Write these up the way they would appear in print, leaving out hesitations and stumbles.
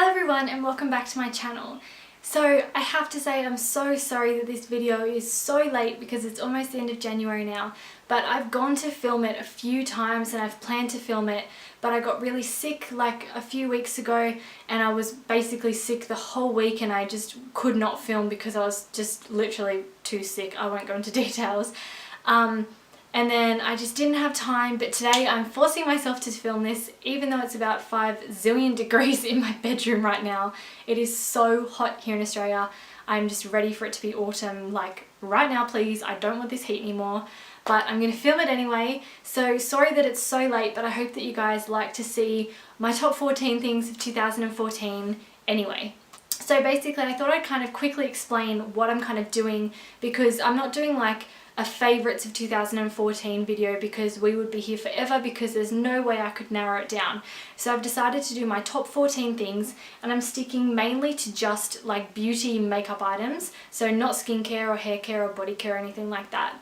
Hello everyone and welcome back to my channel. So I have to say I'm so sorry that this video is so late because it's almost the end of January now, but I've gone to film it a few times and I've planned to film it, but I got really sick like a few weeks ago and I was basically sick the whole week and I just could not film because I was just literally too sick. I won't go into details. And then I just didn't have time, but today I'm forcing myself to film this even though it's about 5 zillion degrees in my bedroom right now. It is so hot here in Australia. I'm just ready for it to be autumn, like right now please, I don't want this heat anymore. But I'm going to film it anyway, so sorry that it's so late, but I hope that you guys like to see my top 14 things of 2014 anyway. So basically I thought I'd kind of quickly explain what I'm kind of doing because I'm not doing like a favourites of 2014 video because we would be here forever because there's no way I could narrow it down. So I've decided to do my top 14 things and I'm sticking mainly to just like beauty makeup items, so not skincare or hair care or body care or anything like that.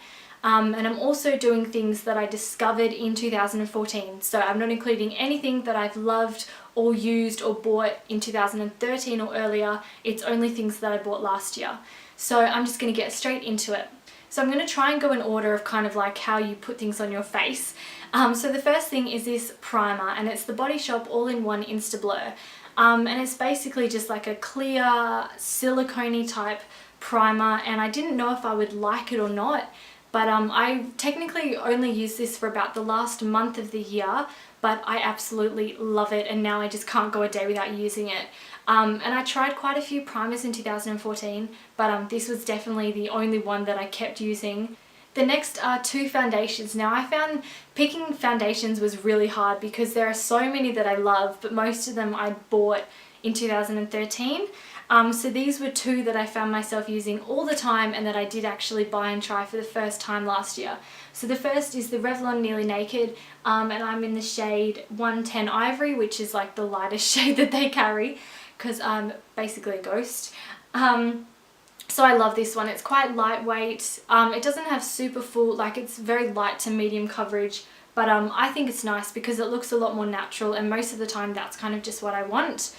And I'm also doing things that I discovered in 2014, so I'm not including anything that I've loved or used or bought in 2013 or earlier. It's only things that I bought last year. So I'm just going to get straight into it. So I'm going to try and go in order of kind of like how you put things on your face. So the first thing is this primer, and it's the Body Shop All-in-One InstaBlur. And it's basically just like a clear silicone-y type primer, and I didn't know if I would like it or not, but I technically only used this for about the last month of the year, but I absolutely love it and now I just can't go a day without using it. And I tried quite a few primers in 2014, but this was definitely the only one that I kept using. The next are two foundations. Now I found picking foundations was really hard because there are so many that I love, but most of them I bought in 2013. So these were two that I found myself using all the time and that I did actually buy and try for the first time last year. So the first is the Revlon Nearly Naked, and I'm in the shade 110 Ivory, which is like the lightest shade that they carry because I'm basically a ghost. So I love this one. It's quite lightweight. It doesn't have super full, like it's very light to medium coverage, but I think it's nice because it looks a lot more natural and most of the time that's kind of just what I want.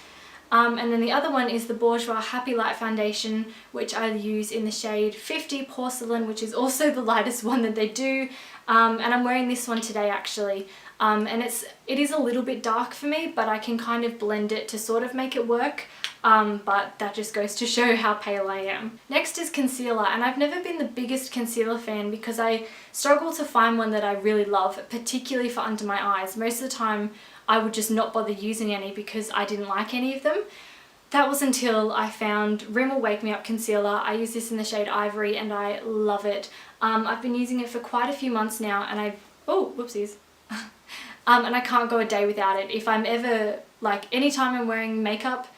And then the other one is the Bourjois Happy Light Foundation, which I use in the shade 50 Porcelain, which is also the lightest one that they do. And I'm wearing this one today actually. And it is a little bit dark for me, but I can kind of blend it to sort of make it work. But that just goes to show how pale I am. Next is concealer, and I've never been the biggest concealer fan because I struggle to find one that I really love, particularly for under my eyes. Most of the time I would just not bother using any because I didn't like any of them. That was until I found Rimmel Wake Me Up concealer. I use this in the shade Ivory and I love it. I've been using it for quite a few months now and oh, whoopsies. And I can't go a day without it. If I'm ever, like anytime I'm wearing makeup,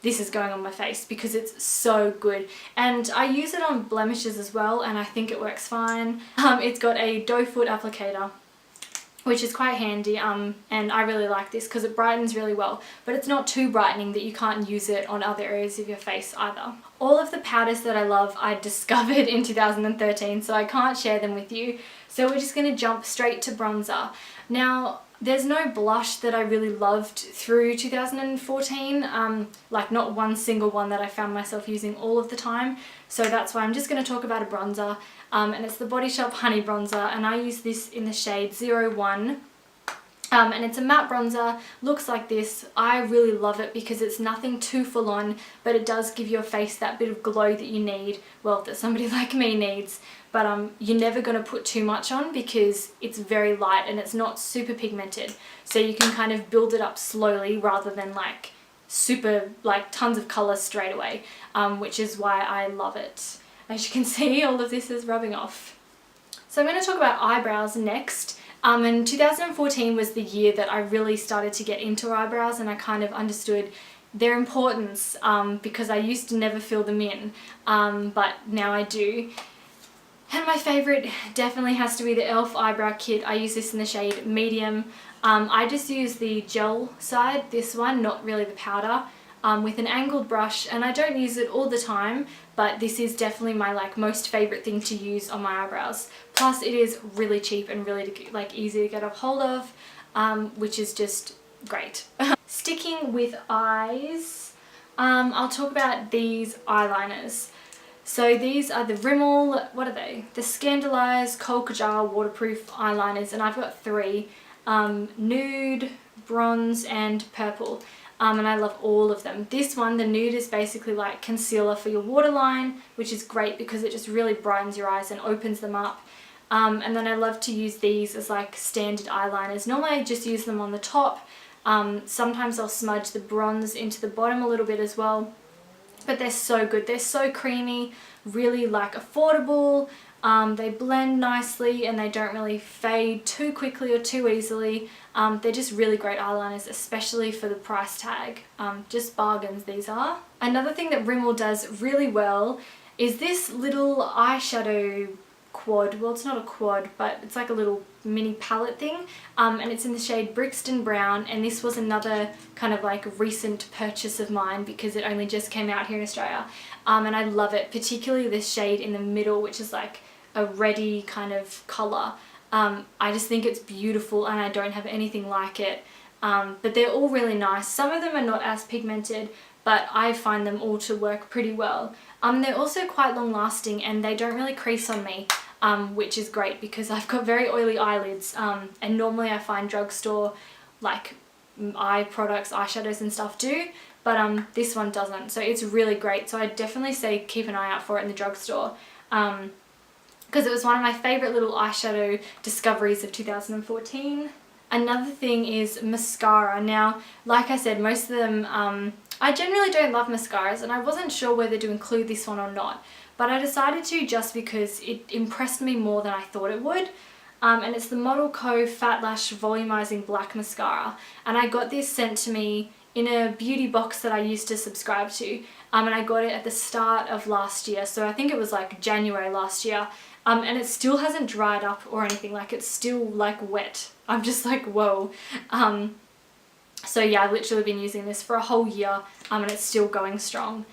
this is going on my face because it's so good. And I use it on blemishes as well and I think it works fine. It's got a doe foot applicator, which is quite handy, and I really like this because it brightens really well, but it's not too brightening that you can't use it on other areas of your face either. All of the powders that I love I discovered in 2013, so I can't share them with you, so we're just going to jump straight to bronzer. Now there's no blush that I really loved through 2014, like not one single one that I found myself using all of the time, so that's why I'm just going to talk about a bronzer, and it's the Body Shop Honey Bronzer, and I use this in the shade 01, and it's a matte bronzer, looks like this. I really love it because it's nothing too full on, but it does give your face that bit of glow that you need, well, that somebody like me needs. But you're never going to put too much on because it's very light and it's not super pigmented. So you can kind of build it up slowly rather than like super, like tons of colour straight away, which is why I love it. As you can see, all of this is rubbing off. So I'm going to talk about eyebrows next. And 2014 was the year that I really started to get into eyebrows and I kind of understood their importance because I used to never fill them in, but now I do. And my favourite definitely has to be the e.l.f. Eyebrow Kit. I use this in the shade Medium. I just use the gel side, this one, not really the powder, with an angled brush, and I don't use it all the time, but this is definitely my most favourite thing to use on my eyebrows. Plus it is really cheap and really easy to get a hold of, which is just great. sticking with eyes, I'll talk about these eyeliners. So these are the Rimmel, what are they? The Scandaleyes Kohl waterproof eyeliners, and I've got 3, nude, bronze and purple. And I love all of them. This one, the nude, is basically like concealer for your waterline, which is great because it just really brightens your eyes and opens them up. And then I love to use these as like standard eyeliners. Normally I just use them on the top. Sometimes I'll smudge the bronze into the bottom a little bit as well. But they're so good. They're so creamy, really like affordable. They blend nicely and they don't really fade too quickly or too easily. They're just really great eyeliners, especially for the price tag. Just bargains these are. Another thing that Rimmel does really well is this little eyeshadow quad. Well, it's not a quad, but it's like a little mini palette thing, and it's in the shade Brixton Brown, and this was another kind of like recent purchase of mine because it only just came out here in Australia, and I love it, particularly this shade in the middle, which is like a reddy kind of colour. I just think it's beautiful and I don't have anything like it, but they're all really nice. Some of them are not as pigmented, but I find them all to work pretty well. They're also quite long lasting and they don't really crease on me, which is great because I've got very oily eyelids, and normally I find drugstore like eye products, eyeshadows and stuff do, but this one doesn't, so it's really great. So I definitely say keep an eye out for it in the drugstore, because it was one of my favourite little eyeshadow discoveries of 2014. Another thing is mascara. Now, like I said, most of them, I generally don't love mascaras, and I wasn't sure whether to include this one or not, but I decided to just because it impressed me more than I thought it would. And it's the Co Fat Lash Volumising Black Mascara, and I got this sent to me in a beauty box that I used to subscribe to, and I got it at the start of last year, so I think it was like January last year, and it still hasn't dried up or anything, like it's still like wet. I'm just like, whoa. So yeah, I've literally been using this for a whole year, and it's still going strong.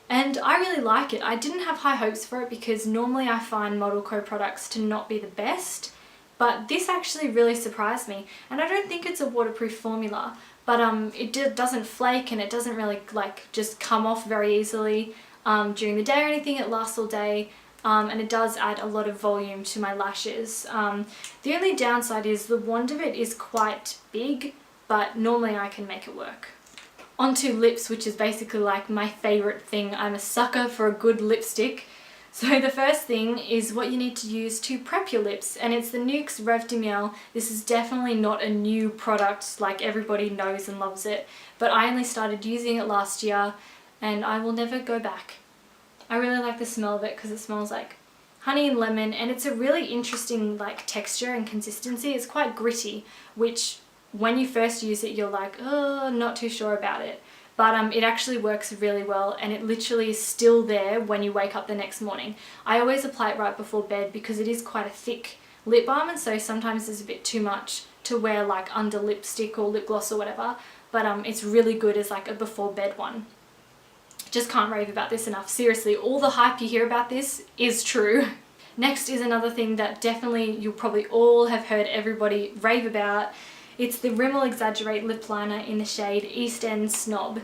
And I really like it. I didn't have high hopes for it because normally I find Co products to not be the best, but this actually really surprised me. And I don't think it's a waterproof formula, but it doesn't flake and it doesn't really like just come off very easily during the day or anything. It lasts all day. And it does add a lot of volume to my lashes. The only downside is the wand of it is quite big, but normally I can make it work. Onto lips, which is basically like my favourite thing. I'm a sucker for a good lipstick. So the first thing is what you need to use to prep your lips, and it's the Nuxe Reve de Miel. This is definitely not a new product, like everybody knows and loves it, but I only started using it last year and I will never go back. I really like the smell of it because it smells like honey and lemon, and it's a really interesting like texture and consistency. It's quite gritty, which when you first use it you're like, oh, not too sure about it, but it actually works really well, and it literally is still there when you wake up the next morning. I always apply it right before bed because it is quite a thick lip balm, and so sometimes there's a bit too much to wear like under lipstick or lip gloss or whatever, but it's really good as like a before bed one. Just can't rave about this enough. Seriously, all the hype you hear about this is true. Next is another thing that definitely you'll probably all have heard everybody rave about. It's the Rimmel Exaggerate lip liner in the shade Eastend Snob.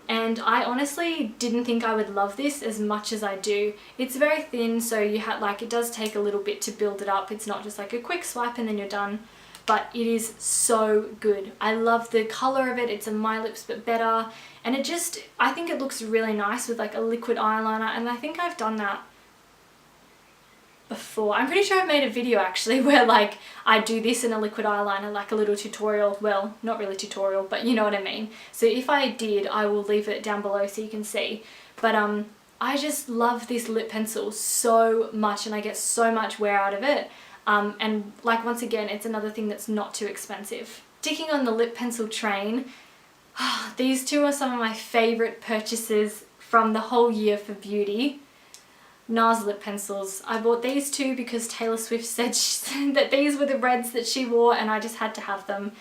And I honestly didn't think I would love this as much as I do. It's very thin, so you have like, it does take a little bit to build it up. It's not just like a quick swipe and then you're done. But it is so good. I love the colour of it. It's a My Lips but better, and it just, I think it looks really nice with like a liquid eyeliner, and I think I've done that before. I'm pretty sure I've made a video actually where like I do this in a liquid eyeliner, like a little tutorial. Well, not really tutorial, but you know what I mean. So if I did, I will leave it down below so you can see. But I just love this lip pencil so much, and I get so much wear out of it. And like once again, it's another thing that's not too expensive. Sticking on the lip pencil train, these two are some of my favourite purchases from the whole year for beauty. NARS lip pencils. I bought these two because Taylor Swift said that these were the reds that she wore, and I just had to have them.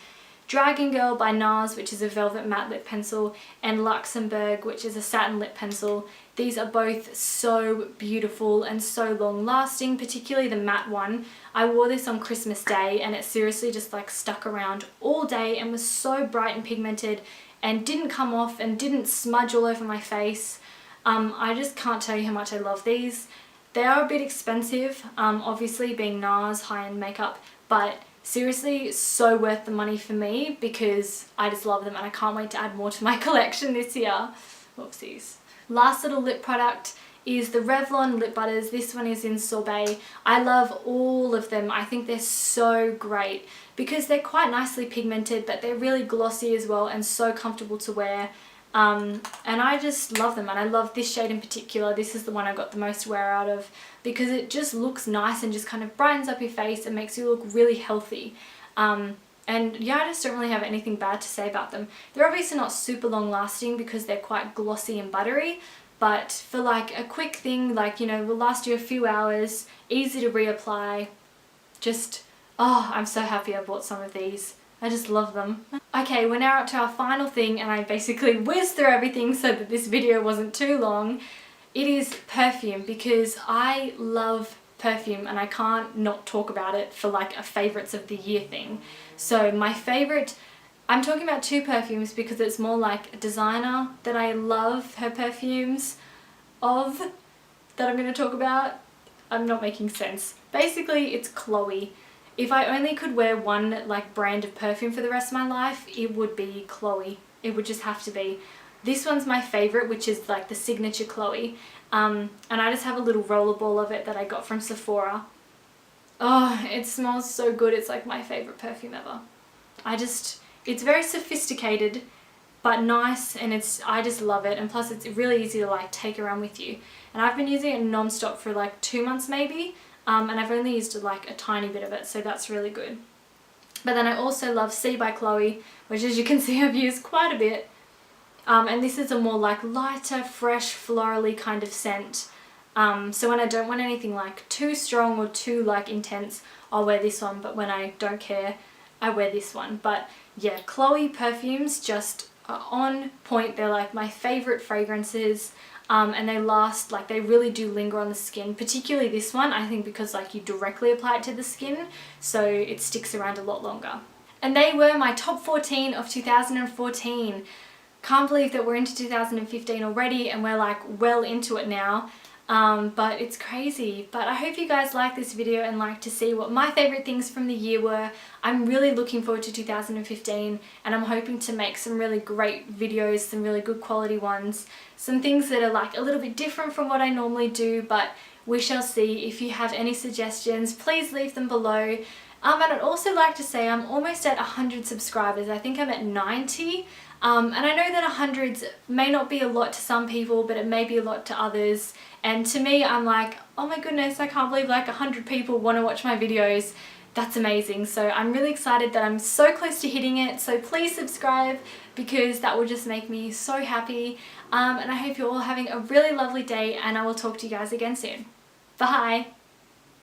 Dragon Girl by NARS, which is a velvet matte lip pencil, and Luxembourg, which is a satin lip pencil. These are both so beautiful and so long lasting, particularly the matte one. I wore this on Christmas Day and it seriously just like stuck around all day and was so bright and pigmented, and didn't come off and didn't smudge all over my face. I just can't tell you how much I love these. They are a bit expensive, obviously being NARS high-end makeup, but seriously so worth the money for me because I just love them and I can't wait to add more to my collection this year. Whoopsies. Last little lip product is the Revlon lip butters. This one is in Sorbet. I love all of them. I think they're so great because they're quite nicely pigmented, but they're really glossy as well and so comfortable to wear. And I just love them, and I love this shade in particular. This is the one I got the most wear out of because it just looks nice and just kind of brightens up your face and makes you look really healthy. And yeah, I just don't really have anything bad to say about them. They're obviously not super long lasting because they're quite glossy and buttery, but for like a quick thing, like, you know, will last you a few hours, easy to reapply. Just, oh, I'm so happy I bought some of these. I just love them. Okay, we're now up to our final thing, and I basically whizzed through everything so that this video wasn't too long. It is perfume, because I love perfume and I can't not talk about it for like a favourites of the year thing. So my favourite, I'm talking about two perfumes because it's more like a designer that I love her perfumes of that I'm going to talk about. I'm not making sense. Basically, it's Chloe. If I only could wear one like brand of perfume for the rest of my life, it would be Chloe. It would just have to be. This one's my favourite, which is like the signature Chloe. And I just have a little rollerball of it that I got from Sephora. Oh, it smells so good. It's like my favourite perfume ever. It's very sophisticated but nice, and I just love it, and plus it's really easy to like take around with you. And I've been using it non-stop for like 2 months maybe. And I've only used like a tiny bit of it, so that's really good. But then I also love C by Chloe, which as you can see I've used quite a bit. And this is a more like lighter, fresh, florally kind of scent. So when I don't want anything like too strong or too like intense, I'll wear this one. But when I don't care, I wear this one. But yeah, Chloe perfumes just are on point. They're like my favourite fragrances. And they last, like they really do linger on the skin, particularly this one, I think because like you directly apply it to the skin, so it sticks around a lot longer. And they were my top 14 of 2014. Can't believe that we're into 2015 already and we're like well into it now. But it's crazy. But I hope you guys like this video and like to see what my favourite things from the year were. I'm really looking forward to 2015, and I'm hoping to make some really great videos, some really good quality ones. Some things that are like a little bit different from what I normally do, but we shall see. If you have any suggestions, please leave them below. And I'd also like to say I'm almost at 100 subscribers. I think I'm at 90. And I know that 100s may not be a lot to some people, but it may be a lot to others. And to me, I'm like, oh my goodness, I can't believe like 100 people want to watch my videos. That's amazing. So I'm really excited that I'm so close to hitting it. So please subscribe, because that will just make me so happy. And I hope you're all having a really lovely day, and I will talk to you guys again soon. Bye!